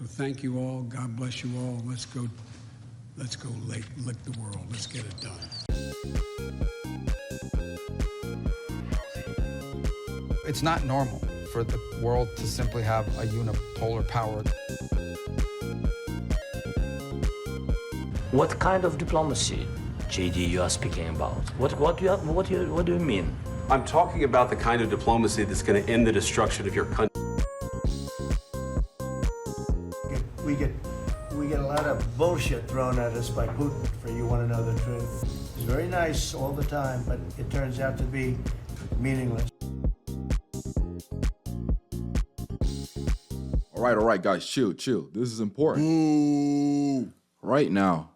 So thank you all. God bless you all. Let's go lick the world. Let's get it done. It's not normal for the world to simply have a unipolar power. What kind of diplomacy, JD, you are speaking about? What do you mean? I'm talking about the kind of diplomacy that's going to end the destruction of your country. We get a lot of bullshit thrown at us by Putin, for you want to know the truth. He's very nice all the time, but it turns out to be meaningless. All right, guys, chill. This is important. Ooh. Right now,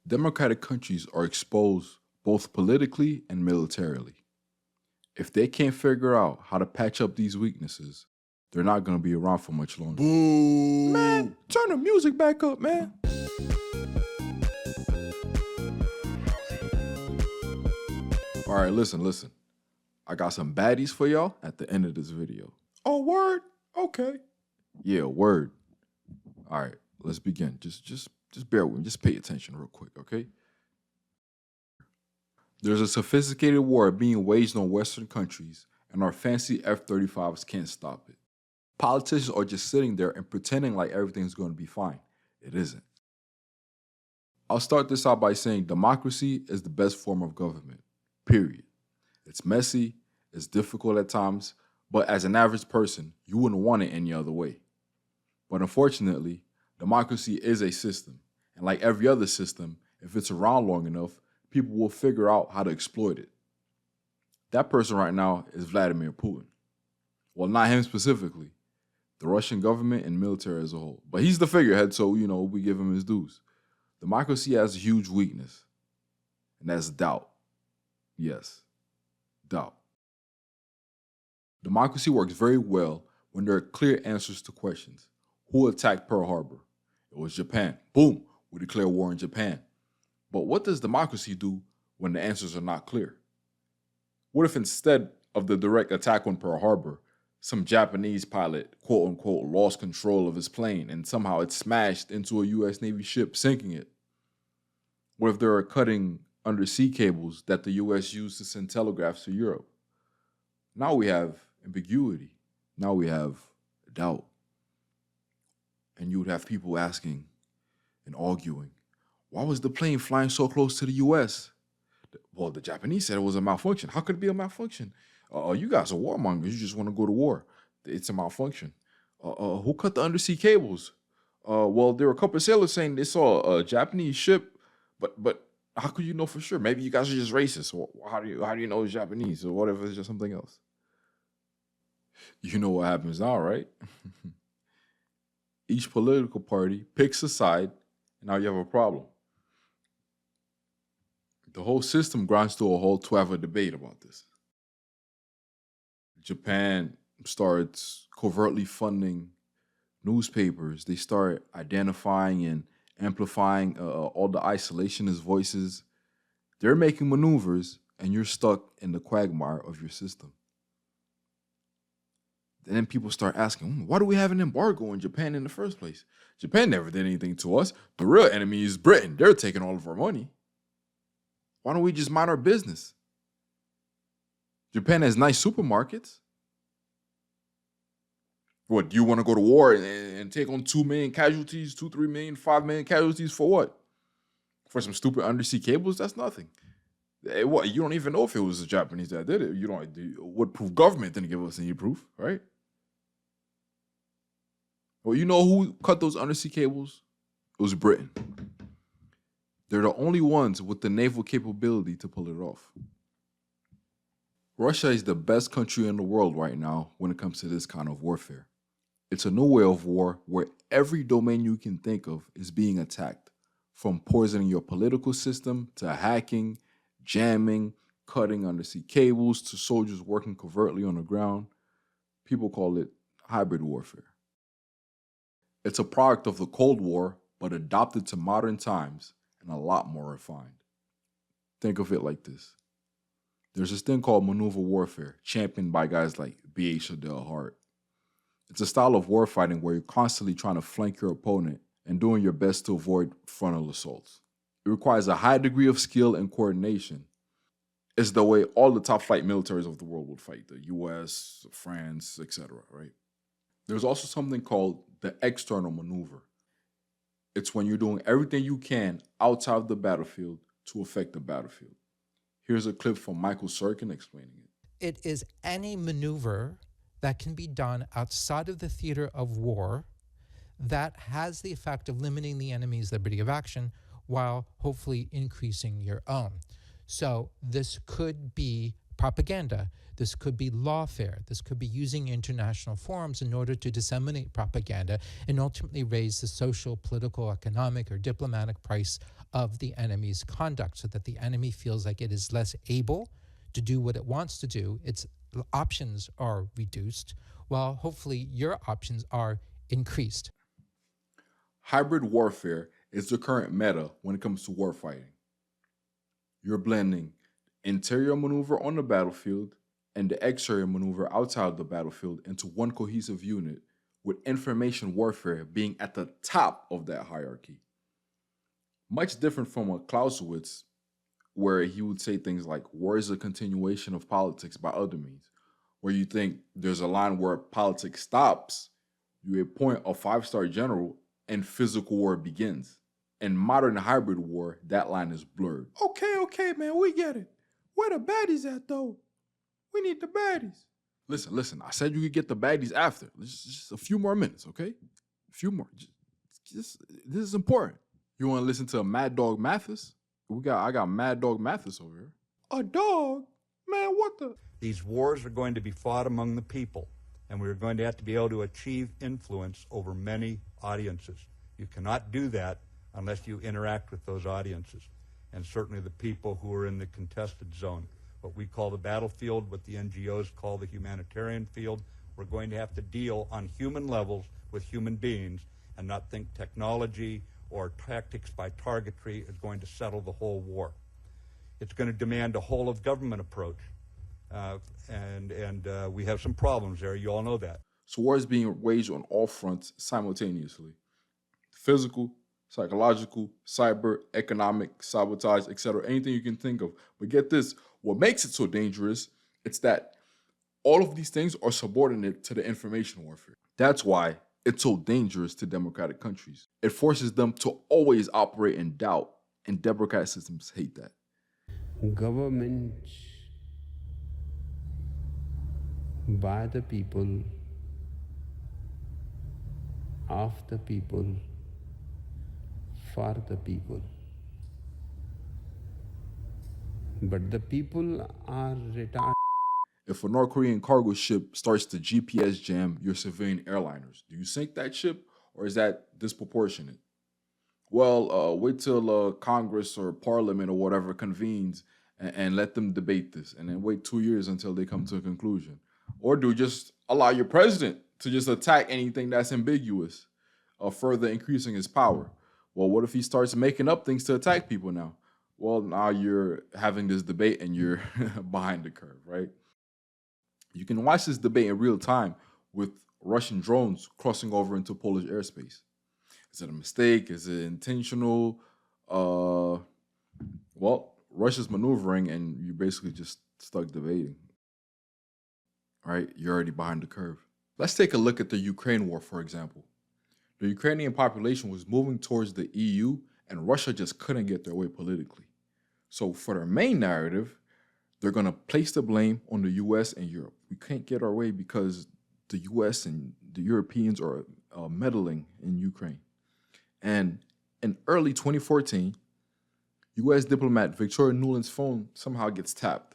democratic countries are exposed both politically and militarily. If they can't figure out how to patch up these weaknesses, they're not going to be around for much longer. Ooh. Man, turn the music back up, man. All right, listen. I got some baddies for y'all at the end of this video. Oh, word? Okay. Yeah, word. All right, let's begin. Just bear with me. Just pay attention real quick, okay? There's a sophisticated war being waged on Western countries, and our fancy F-35s can't stop it. Politicians are just sitting there and pretending like everything's going to be fine. It isn't. I'll start this out by saying democracy is the best form of government, period. It's messy, it's difficult at times, but as an average person, you wouldn't want it any other way. But unfortunately, democracy is a system, and like every other system, if it's around long enough, people will figure out how to exploit it. That person right now is Vladimir Putin. Well, not him specifically, the Russian government and military as a whole. But he's the figurehead, so, we give him his dues. Democracy has a huge weakness, and that's doubt. Yes, doubt. Democracy works very well when there are clear answers to questions. Who attacked Pearl Harbor? It was Japan. Boom, we declare war on Japan. But what does democracy do when the answers are not clear? What if instead of the direct attack on Pearl Harbor, some Japanese pilot, quote unquote, lost control of his plane and somehow it smashed into a U.S. Navy ship, sinking it? What if there are cutting undersea cables that the U.S. used to send telegraphs to Europe? Now we have ambiguity. Now we have doubt. And you would have people asking and arguing, why was the plane flying so close to the U.S.? Well, the Japanese said it was a malfunction. How could it be a malfunction? You guys are warmongers. You just want to go to war. It's a malfunction. Who cut the undersea cables? Well, there were a couple of sailors saying they saw a Japanese ship, but how could you know for sure? Maybe you guys are just racist. Or how do you know it's Japanese? Or what if it's just something else? You know what happens now, right? Each political party picks a side, and now you have a problem. The whole system grinds to a halt to have a debate about this. Japan starts covertly funding newspapers. They start identifying and amplifying all the isolationist voices. They're making maneuvers, and you're stuck in the quagmire of your system. And then people start asking, why do we have an embargo on Japan in the first place? Japan never did anything to us. The real enemy is Britain. They're taking all of our money. Why don't we just mind our business? Japan has nice supermarkets. What, do you want to go to war and take on 2 million casualties, 2, 3 million, 5 million casualties for what? For some stupid undersea cables? That's nothing. What, you don't even know if it was the Japanese that did it. You don't. What proof? Government didn't give us any proof, right? Well, you know who cut those undersea cables? It was Britain. They're the only ones with the naval capability to pull it off. Russia is the best country in the world right now when it comes to this kind of warfare. It's a new way of war where every domain you can think of is being attacked, from poisoning your political system to hacking, jamming, cutting undersea cables to soldiers working covertly on the ground. People call it hybrid warfare. It's a product of the Cold War, but adopted to modern times and a lot more refined. Think of it like this. There's this thing called maneuver warfare, championed by guys like B.H. Adele Hart. It's a style of warfighting where you're constantly trying to flank your opponent and doing your best to avoid frontal assaults. It requires a high degree of skill and coordination. It's the way all the top flight militaries of the world would fight, the US, France, etc., right? There's also something called the external maneuver. It's when you're doing everything you can outside of the battlefield to affect the battlefield. Here's a clip from Michael Sirkin explaining it. It is any maneuver that can be done outside of the theater of war that has the effect of limiting the enemy's liberty of action while hopefully increasing your own. So this could be propaganda. This could be lawfare. This could be using international forums in order to disseminate propaganda and ultimately raise the social, political, economic, or diplomatic price of the enemy's conduct so that the enemy feels like it is less able to do what it wants to do. Its options are reduced, while hopefully your options are increased. Hybrid warfare is the current meta when it comes to warfighting. You're blending interior maneuver on the battlefield and the exterior maneuver outside the battlefield into one cohesive unit, with information warfare being at the top of that hierarchy. Much different from a Clausewitz, where he would say things like, war is a continuation of politics by other means, where you think there's a line where politics stops, you appoint a 5-star general, and physical war begins. In modern hybrid war, that line is blurred. Okay, man, we get it. Where the baddies at, though? We need the baddies. Listen, I said you could get the baddies after. Just a few more minutes, okay? A few more. Just this is important. You want to listen to Mad Dog Mathis? I got Mad Dog Mathis over here. A dog? Man, what the? These wars are going to be fought among the people, and we're going to have to be able to achieve influence over many audiences. You cannot do that unless you interact with those audiences, and certainly the people who are in the contested zone, what we call the battlefield, what the NGOs call the humanitarian field. We're going to have to deal on human levels with human beings and not think technology or tactics by targetry is going to settle the whole war. It's going to demand a whole of government approach, and we have some problems there. You all know that. So war is being waged on all fronts simultaneously. Physical, psychological, cyber, economic, sabotage, etc., anything you can think of. But get this, what makes it so dangerous, it's that all of these things are subordinate to the information warfare. That's why it's so dangerous to democratic countries. It forces them to always operate in doubt, and democratic systems hate that. Governments by the people, of the people, for the people. But the people are retarded. If a North Korean cargo ship starts to GPS jam your civilian airliners, do you sink that ship, or is that disproportionate? Well, wait till Congress or Parliament or whatever convenes and let them debate this, and then wait 2 years until they come to a conclusion. Or do just allow your president to just attack anything that's ambiguous, further increasing his power. Well, what if he starts making up things to attack people now? Well, now you're having this debate and you're behind the curve, right? You can watch this debate in real time with Russian drones crossing over into Polish airspace. Is it a mistake? Is it intentional? Well, Russia's maneuvering and you're basically just stuck debating. All right, you're already behind the curve. Let's take a look at the Ukraine war, for example. The Ukrainian population was moving towards the EU and Russia just couldn't get their way politically. So for their main narrative, they're going to place the blame on the US and Europe. We can't get our way because the US and the Europeans are meddling in Ukraine. And in early 2014, US diplomat Victoria Nuland's phone somehow gets tapped,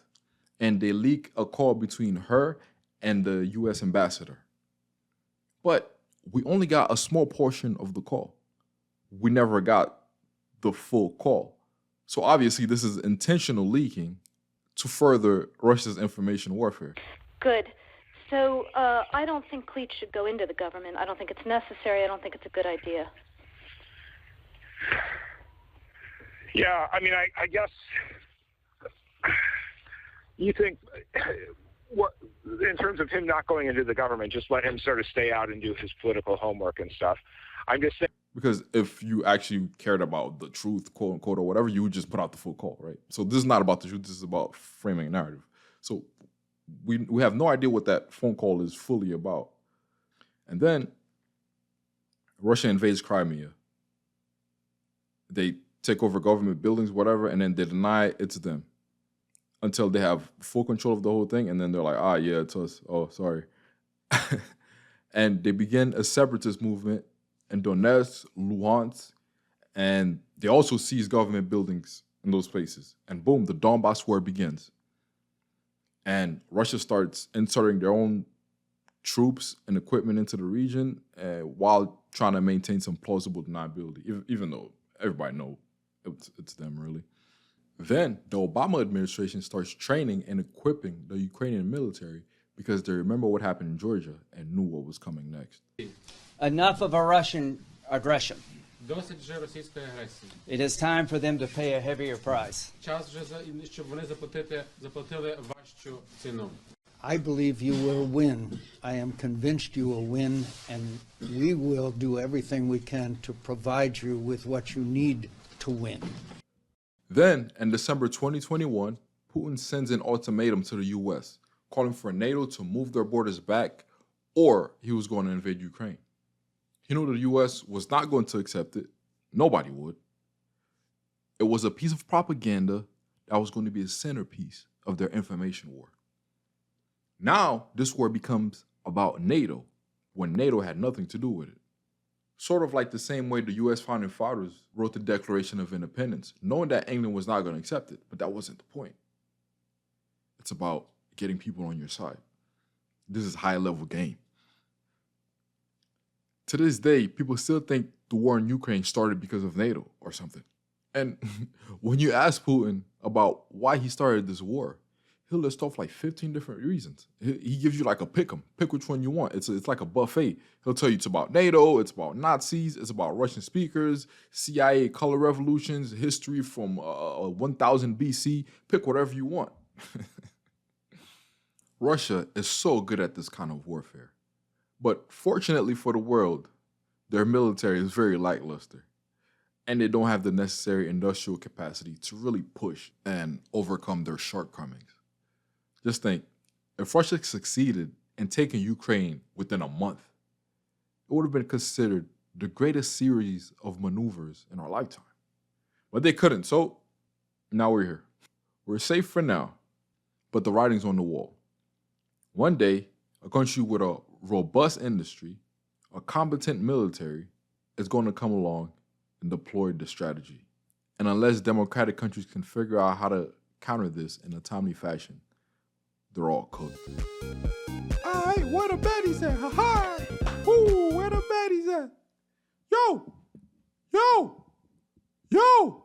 and they leak a call between her and the US ambassador. But we only got a small portion of the call. We never got the full call. So obviously this is intentional leaking to further Russia's information warfare. Good. So I don't think cleats should go into the government. I don't think it's necessary. I don't think it's a good idea. Yeah, I mean, I guess you think what, in terms of him not going into the government, just let him sort of stay out and do his political homework and stuff. I'm just saying. Because if you actually cared about the truth, quote unquote, or whatever, you would just put out the full call, right? So this is not about the truth. This is about framing a narrative. So we have no idea what that phone call is fully about. And then Russia invades Crimea. They take over government buildings, whatever, and then they deny it's them until they have full control of the whole thing. And then they're like, yeah, it's us. Oh, sorry. And they begin a separatist movement in Donetsk, Luhansk, and they also seize government buildings in those places. And boom, the Donbass war begins. And Russia starts inserting their own troops and equipment into the region while trying to maintain some plausible deniability, even though everybody knows it's them, really. Then the Obama administration starts training and equipping the Ukrainian military because they remember what happened in Georgia and knew what was coming next. Enough of a Russian aggression. Досить вже російської агресії. It is time for them to pay a heavier price. Час вже щоб вони заплатили важчу ціну. I believe you will win. I am convinced you will win, and we will do everything we can to provide you with what you need to win. Then, in December 2021, Putin sends an ultimatum to the U.S., calling for NATO to move their borders back, or he was going to invade Ukraine. He knew the U.S. was not going to accept it. Nobody would. It was a piece of propaganda that was going to be a centerpiece of their information war. Now, this war becomes about NATO, when NATO had nothing to do with it. Sort of like the same way the U.S. founding fathers wrote the Declaration of Independence, knowing that England was not going to accept it, but that wasn't the point. It's about getting people on your side. This is high-level game. To this day, people still think the war in Ukraine started because of NATO or something. And when you ask Putin about why he started this war, he'll list off like 15 different reasons. He gives you like a pick 'em. Pick which one you want. It's like a buffet. He'll tell you it's about NATO, it's about Nazis, it's about Russian speakers, CIA color revolutions, history from 1000 BC. Pick whatever you want. Russia is so good at this kind of warfare. But fortunately for the world, their military is very lackluster. And they don't have the necessary industrial capacity to really push and overcome their shortcomings. Just think, if Russia succeeded in taking Ukraine within a month, it would have been considered the greatest series of maneuvers in our lifetime. But they couldn't, so now we're here. We're safe for now, but the writing's on the wall. One day, a country with a robust industry, a competent military, is going to come along and deploy the strategy. And unless democratic countries can figure out how to counter this in a timely fashion, they're all cooked. All right, where the baddies at? Ha-ha! Ooh, where the baddies at? Yo! Yo! Yo!